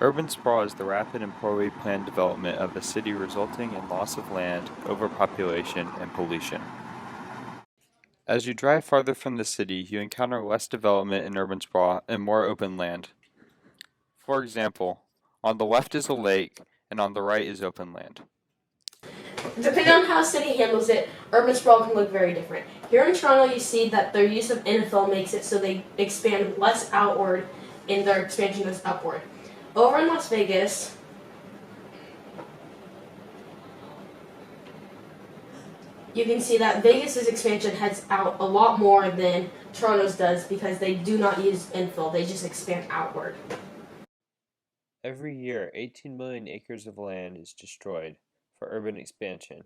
Urban sprawl is the rapid and poorly planned development of a city resulting in loss of land, overpopulation, and pollution. As you drive farther from the city, you encounter less development in urban sprawl and more open land. For example, on the left is a lake, and on the right is open land. Depending on how a city handles it, urban sprawl can look very different. Here in Toronto, you see that their use of infill makes it so they expand less outward and their expansion goes upward. Over in Las Vegas, you can see that Vegas's expansion heads out a lot more than Toronto's does because they do not use infill, they just expand outward. Every year, 18 million acres of land is destroyed for urban expansion.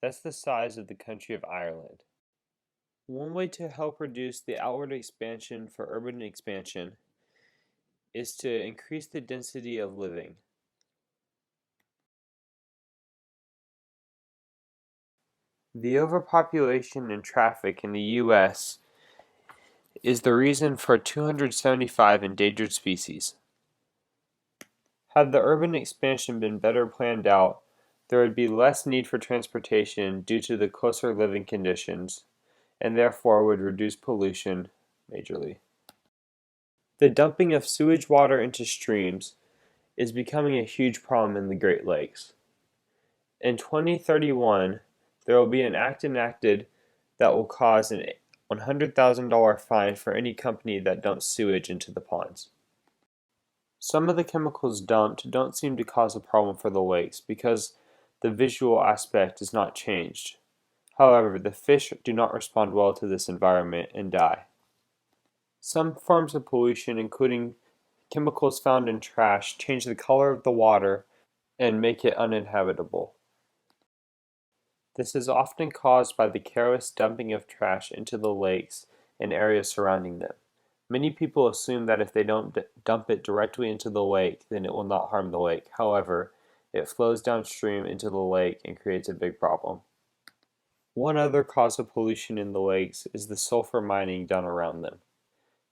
That's the size of the country of Ireland. One way to help reduce the outward expansion for urban expansion is to increase the density of living. The overpopulation and traffic in the U.S. is the reason for 275 endangered species. Had the urban expansion been better planned out, there would be less need for transportation due to the closer living conditions, and therefore would reduce pollution majorly. The dumping of sewage water into streams is becoming a huge problem in the Great Lakes. In 2031, there will be an act enacted that will cause an $100,000 fine for any company that dumps sewage into the ponds. Some of the chemicals dumped don't seem to cause a problem for the lakes because the visual aspect is not changed. However, the fish do not respond well to this environment and die. Some forms of pollution, including chemicals found in trash, change the color of the water and make it uninhabitable. This is often caused by the careless dumping of trash into the lakes and areas surrounding them. Many people assume that if they don't dump it directly into the lake, then it will not harm the lake. However, it flows downstream into the lake and creates a big problem. One other cause of pollution in the lakes is the sulfur mining done around them.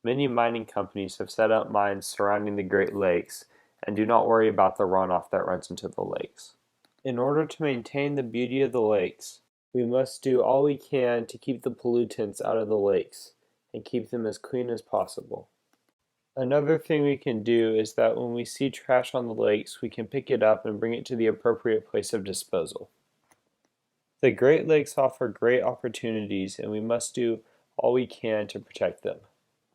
Many mining companies have set up mines surrounding the Great Lakes and do not worry about the runoff that runs into the lakes. In order to maintain the beauty of the lakes, we must do all we can to keep the pollutants out of the lakes and keep them as clean as possible. Another thing we can do is that when we see trash on the lakes, we can pick it up and bring it to the appropriate place of disposal. The Great Lakes offer great opportunities, and we must do all we can to protect them.